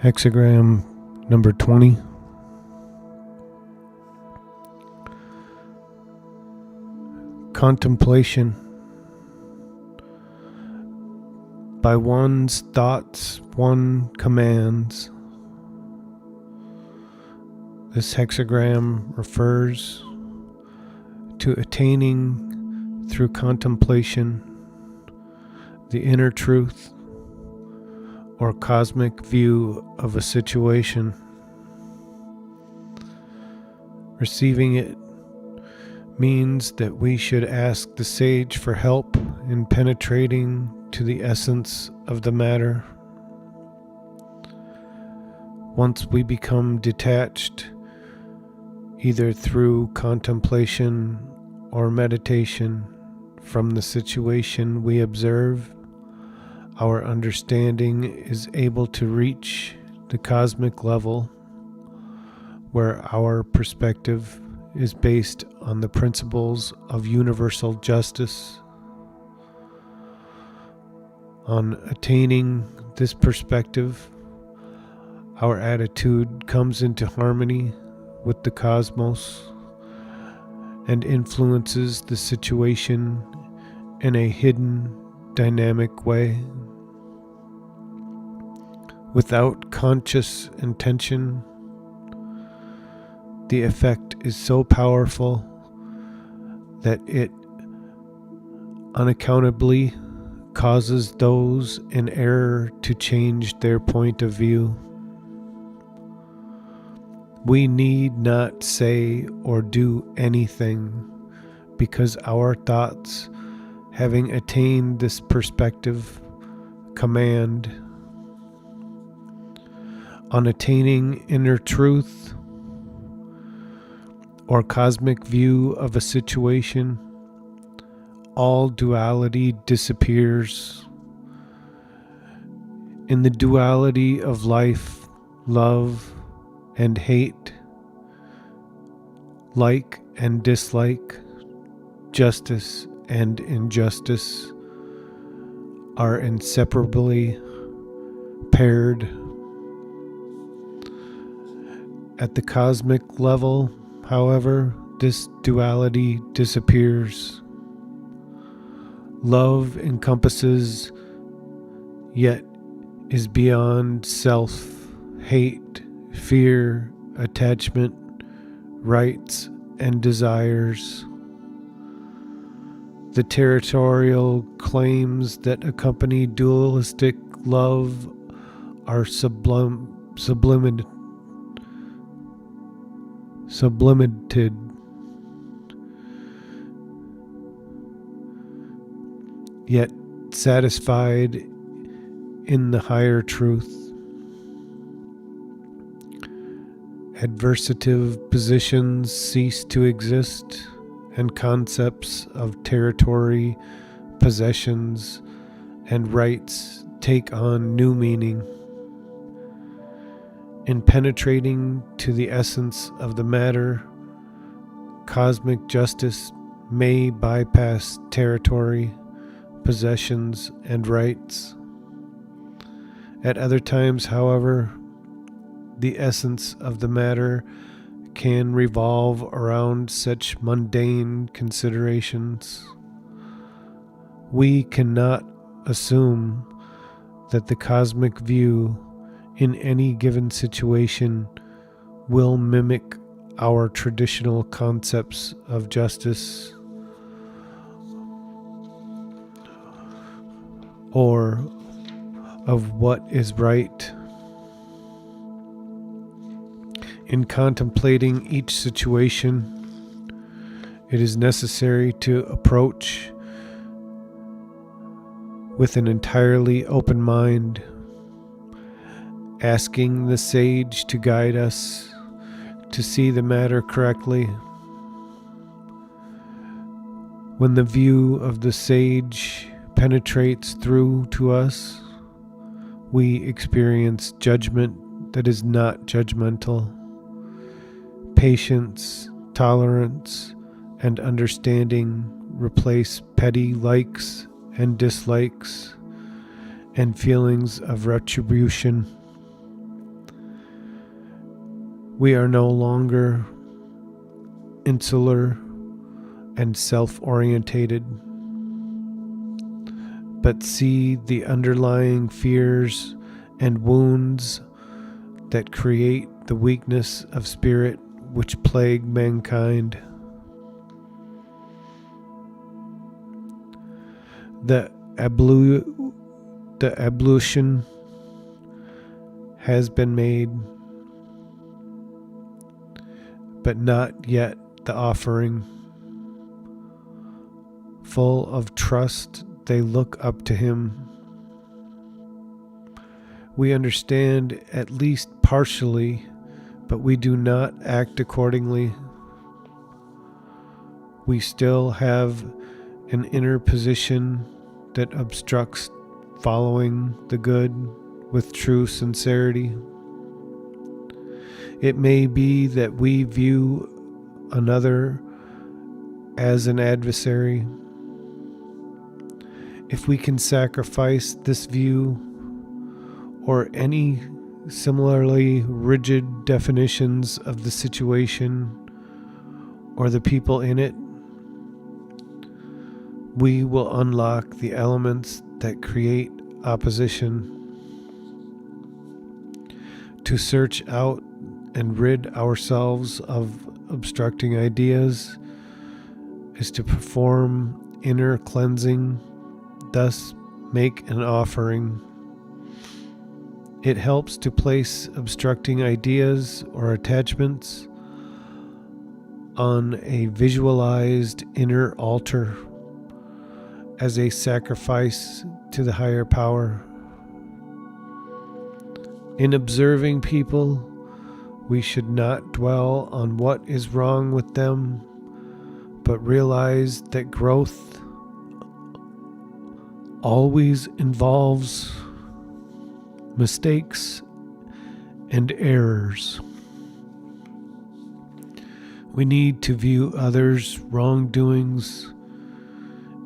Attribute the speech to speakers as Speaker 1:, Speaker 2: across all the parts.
Speaker 1: Hexagram number 20. Contemplation. By one's thoughts, one commands. This hexagram refers to attaining through contemplation the inner truth or cosmic view of a situation. Receiving it means that we should ask the sage for help in penetrating to the essence of the matter. Once we become detached, either through contemplation or meditation, from the situation we observe, our understanding is able to reach the cosmic level where our perspective is based on the principles of universal justice. On attaining this perspective, our attitude comes into harmony with the cosmos and influences the situation in a hidden, dynamic way. Without conscious intention, the effect is so powerful that it unaccountably causes those in error to change their point of view. We need not say or do anything because our thoughts, having attained this perspective, command. On attaining inner truth or cosmic view of a situation, all duality disappears. In the duality of life, love and hate, like and dislike, justice and injustice are inseparably paired. At the cosmic level, however, this duality disappears. Love encompasses, yet is beyond self, hate, fear, attachment, rights, and desires. The territorial claims that accompany dualistic love are sublimated, yet satisfied in the higher truth. Adversative positions cease to exist, and concepts of territory, possessions, and rights take on new meaning. In penetrating to the essence of the matter, cosmic justice may bypass territory, possessions, and rights. At other times, however, the essence of the matter can revolve around such mundane considerations. We cannot assume that the cosmic view in any given situation will mimic our traditional concepts of justice or of what is right. In contemplating each situation, it is necessary to approach with an entirely open mind, asking the sage to guide us to see the matter correctly. When the view of the sage penetrates through to us, we experience judgment that is not judgmental. Patience, tolerance, and understanding replace petty likes and dislikes and feelings of retribution. We are no longer insular and self-orientated, but see the underlying fears and wounds that create the weakness of spirit which plague mankind. The ablution has been made, but not yet the offering. Full of trust, they look up to him. We understand at least partially, but we do not act accordingly. We still have an inner position that obstructs following the good with true sincerity. It may be that we view another as an adversary. If we can sacrifice this view or any similarly rigid definitions of the situation or the people in it, we will unlock the elements that create opposition. To search out and rid ourselves of obstructing ideas is to perform inner cleansing, thus make an offering. It helps to place obstructing ideas or attachments on a visualized inner altar as a sacrifice to the higher power. In observing people, we should not dwell on what is wrong with them, but realize that growth always involves mistakes and errors. We need to view others' wrongdoings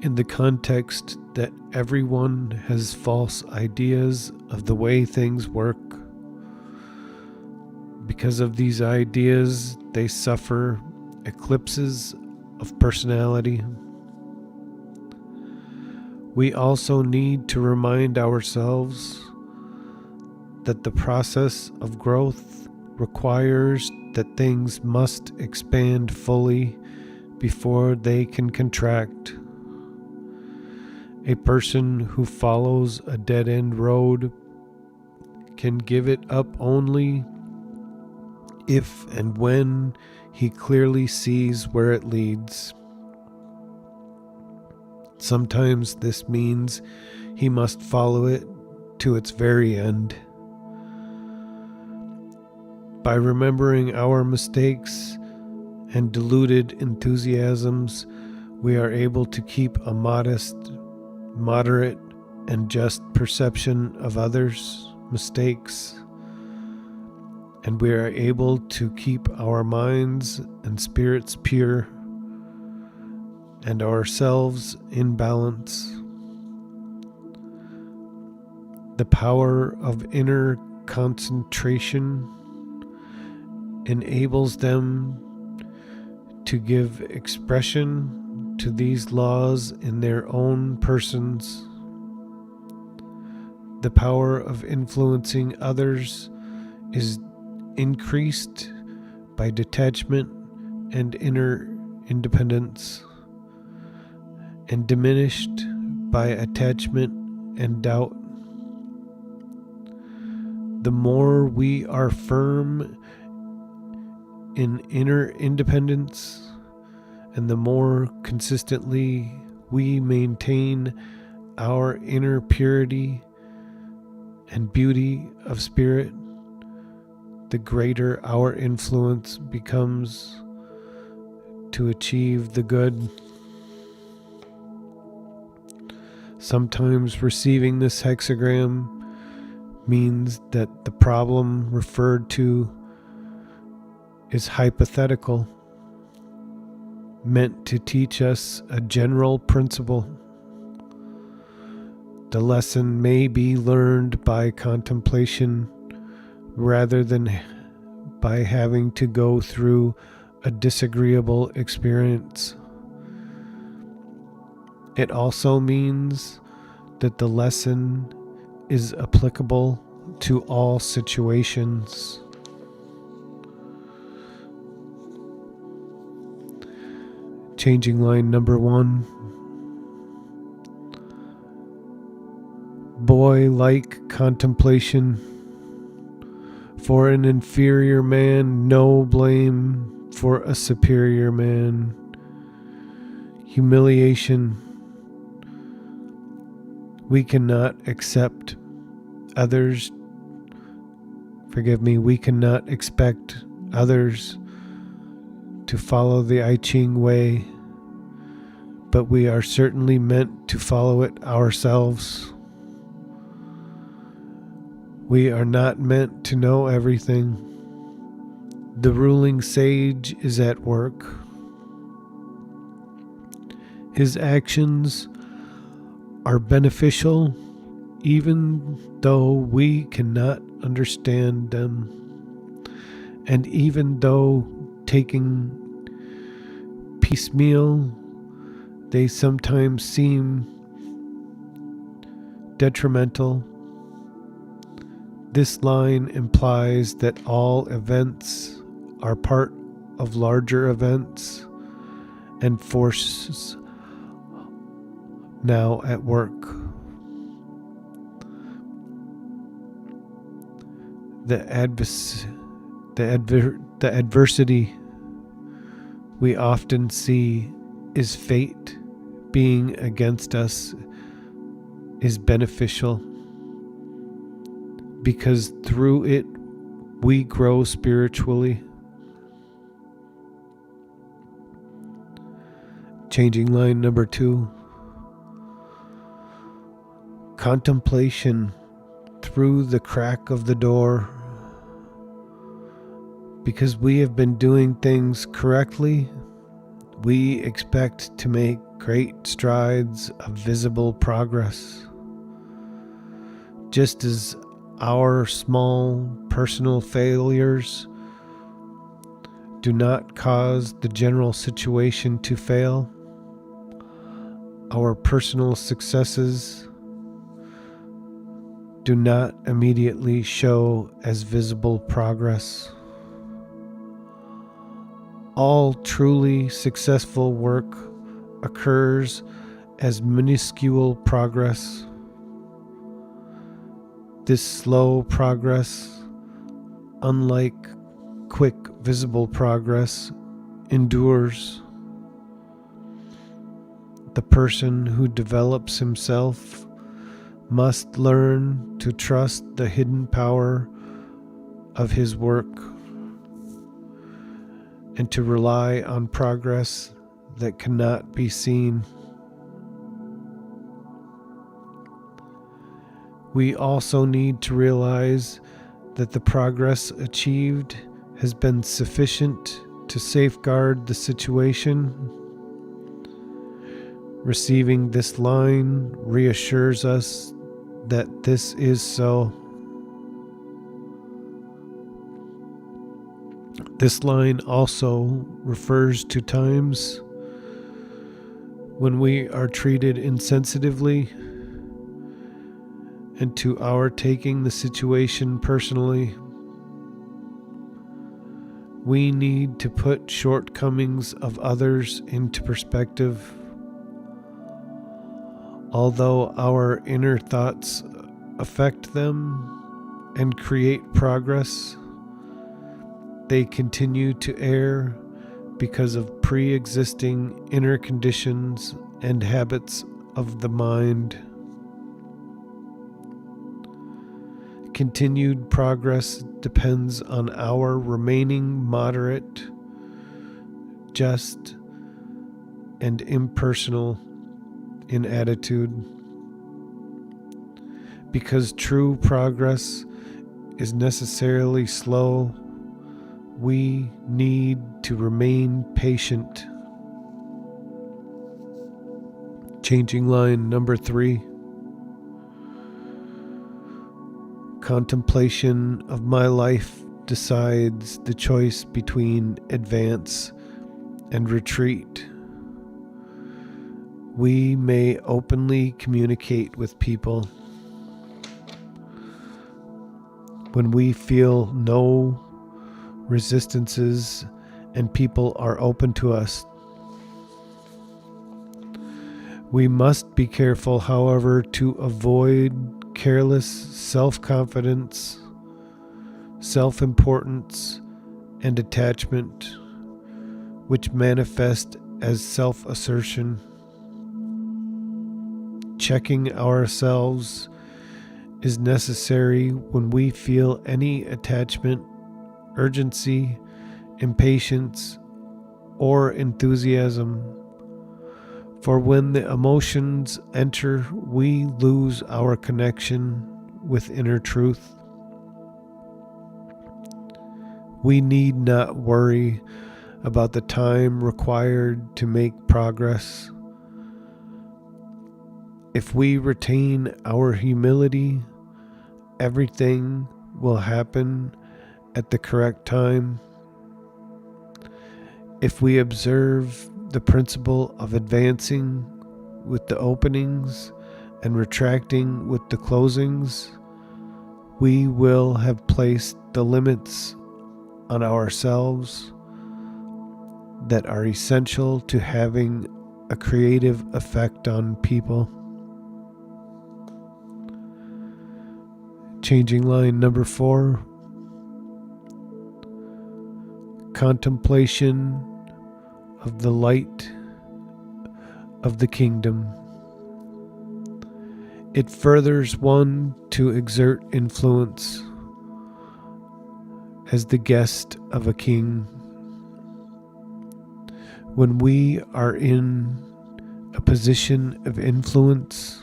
Speaker 1: in the context that everyone has false ideas of the way things work. Because of these ideas, they suffer eclipses of personality. We also need to remind ourselves that the process of growth requires that things must expand fully before they can contract. A person who follows a dead-end road can give it up only if and when he clearly sees where it leads. Sometimes this means he must follow it to its very end. By remembering our mistakes and deluded enthusiasms, we are able to keep a modest, moderate, and just perception of others' mistakes, and we are able to keep our minds and spirits pure and ourselves in balance. The power of inner concentration enables them to give expression to these laws in their own persons. The power of influencing others is increased by detachment and inner independence, and diminished by attachment and doubt. The more we are firm in inner independence, and the more consistently we maintain our inner purity and beauty of spirit, the greater our influence becomes to achieve the good. Sometimes receiving this hexagram means that the problem referred to is hypothetical, meant to teach us a general principle. The lesson may be learned by contemplation rather than by having to go through a disagreeable experience. It also means that the lesson is applicable to all situations. Changing line number 1. Boy-like contemplation. For an inferior man, no blame. For a superior man, humiliation. We cannot expect others to follow the Ching way, but we are certainly meant to follow it ourselves. We are not meant to know everything. The ruling sage is at work. His actions are beneficial even though we cannot understand them, and even though taking piecemeal they sometimes seem detrimental. This line implies that all events are part of larger events and forces now at work. The adversity we often see is fate being against us is beneficial, because through it we grow spiritually. Changing line number 2. Contemplation through the crack of the door. Because we have been doing things correctly, we expect to make great strides of visible progress. Just as our small personal failures do not cause the general situation to fail, our personal successes do not immediately show as visible progress. All truly successful work occurs as minuscule progress. This slow progress, unlike quick visible progress, endures. The person who develops himself must learn to trust the hidden power of his work and to rely on progress that cannot be seen. We also need to realize that the progress achieved has been sufficient to safeguard the situation. Receiving this line reassures us that this is so. This line also refers to times when we are treated insensitively and to our taking the situation personally. We need to put shortcomings of others into perspective. Although our inner thoughts affect them and create progress, they continue to err because of pre-existing inner conditions and habits of the mind. Continued progress depends on our remaining moderate, just, and impersonal in attitude. Because true progress is necessarily slow, we need to remain patient. Changing line number 3. Contemplation of my life decides the choice between advance and retreat. We may openly communicate with people when we feel no resistances and people are open to us. We must be careful, however, to avoid careless self-confidence, self-importance, and attachment, which manifest as self-assertion. Checking ourselves is necessary when we feel any attachment, urgency, impatience, or enthusiasm. For when the emotions enter, we lose our connection with inner truth. We need not worry about the time required to make progress. If we retain our humility, everything will happen at the correct time. If we observe the principle of advancing with the openings and retracting with the closings, we will have placed the limits on ourselves that are essential to having a creative effect on people. Changing line number 4. Contemplation of the light of the kingdom. It furthers one to exert influence as the guest of a king. When we are in a position of influence,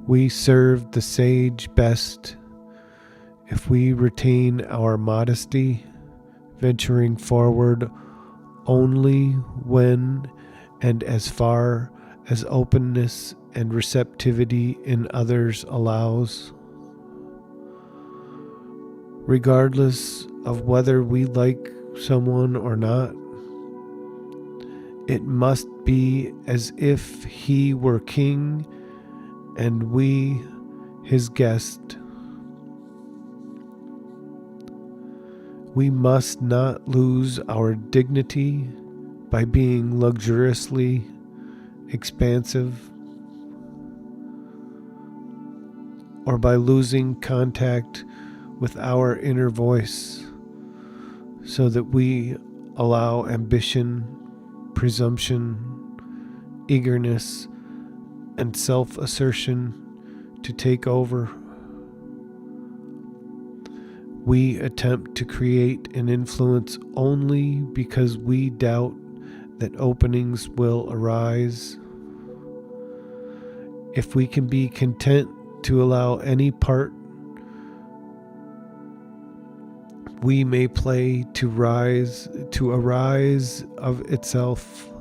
Speaker 1: we serve the sage best if we retain our modesty, venturing forward only when and as far as openness and receptivity in others allows. Regardless of whether we like someone or not, it must be as if he were king and we his guest. We must not lose our dignity by being luxuriously expansive or by losing contact with our inner voice, so that we allow ambition, presumption, eagerness, and self-assertion to take over. We attempt to create an influence only because we doubt that openings will arise. If we can be content to allow any part we may play to arise of itself,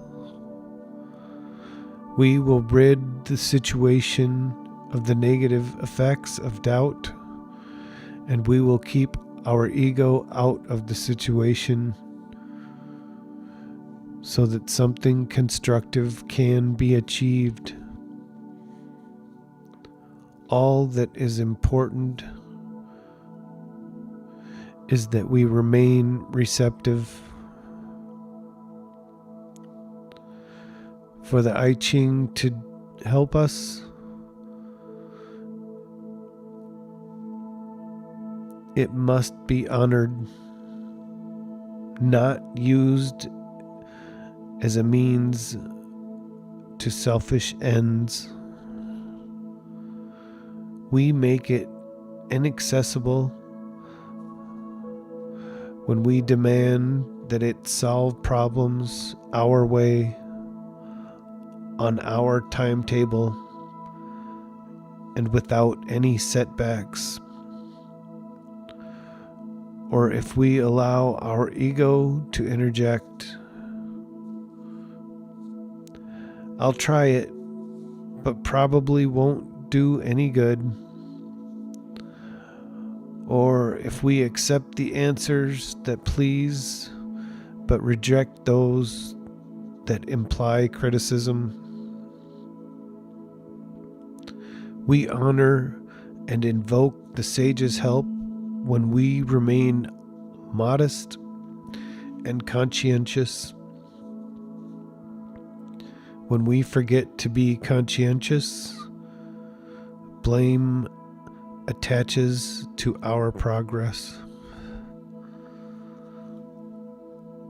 Speaker 1: we will rid the situation of the negative effects of doubt, and we will keep our ego out of the situation so that something constructive can be achieved. All that is important is that we remain receptive. For the I Ching to help us, it must be honored, not used as a means to selfish ends. We make it inaccessible when we demand that it solve problems our way, on our timetable, and without any setbacks. Or if we allow our ego to interject. I'll try it, but probably won't do any good. or if we accept the answers that please but reject those that imply criticism. We honor and invoke the sage's help when we remain modest and conscientious. When we forget to be conscientious, blame attaches to our progress.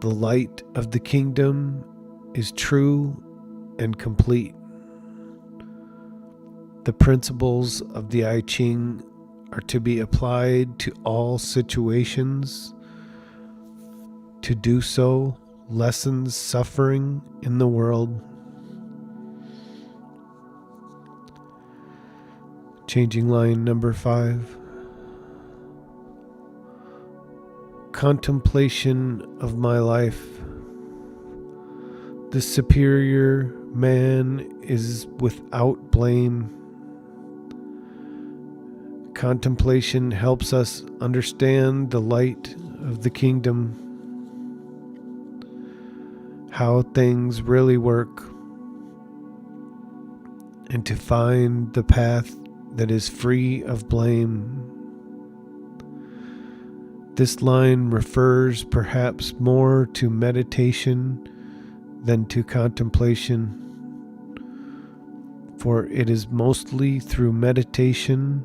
Speaker 1: The light of the kingdom is true and complete. The principles of the I Ching are to be applied to all situations. To do so lessens suffering in the world. Changing line number 5. Contemplation of my life. The superior man is without blame. Contemplation helps us understand the light of the kingdom, how things really work, and to find the path that is free of blame. This line refers perhaps more to meditation than to contemplation, for it is mostly through meditation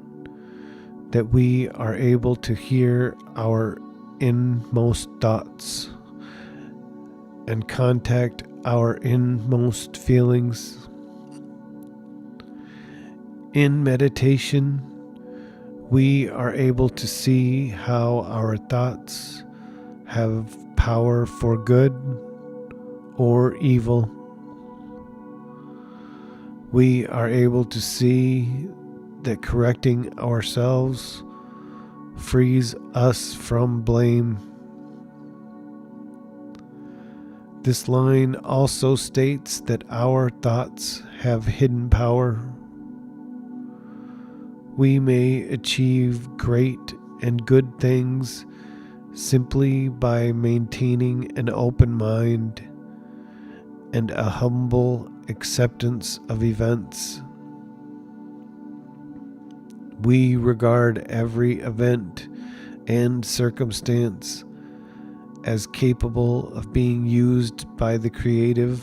Speaker 1: that we are able to hear our inmost thoughts and contact our inmost feelings. In meditation, we are able to see how our thoughts have power for good or evil. We are able to see that correcting ourselves frees us from blame. This line also states that our thoughts have hidden power. We may achieve great and good things simply by maintaining an open mind and a humble acceptance of events. We regard every event and circumstance as capable of being used by the Creative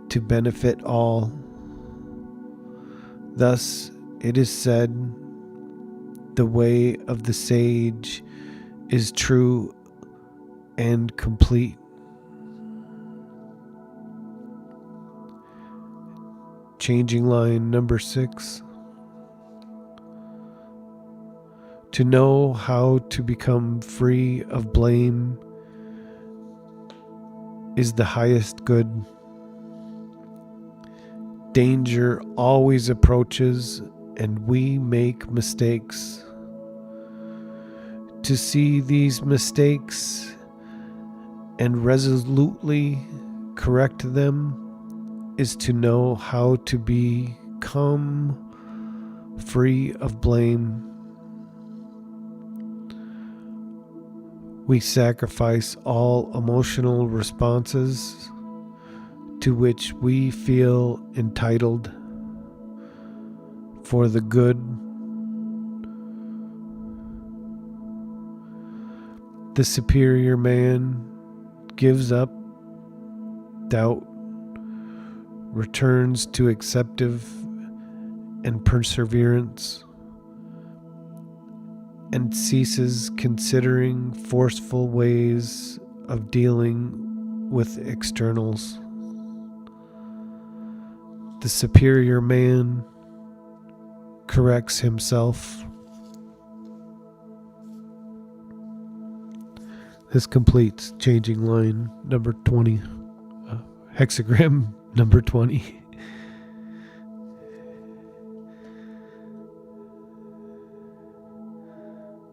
Speaker 1: to benefit all. Thus, it is said, the way of the sage is true and complete. Changing line number 6. To know how to become free of blame is the highest good. Danger always approaches and we make mistakes. To see these mistakes and resolutely correct them is to know how to become free of blame. We sacrifice all emotional responses to which we feel entitled for the good. The superior man gives up doubt, returns to acceptive and perseverance, and ceases considering forceful ways of dealing with externals. The superior man corrects himself. This completes changing line number 20, hexagram number 20.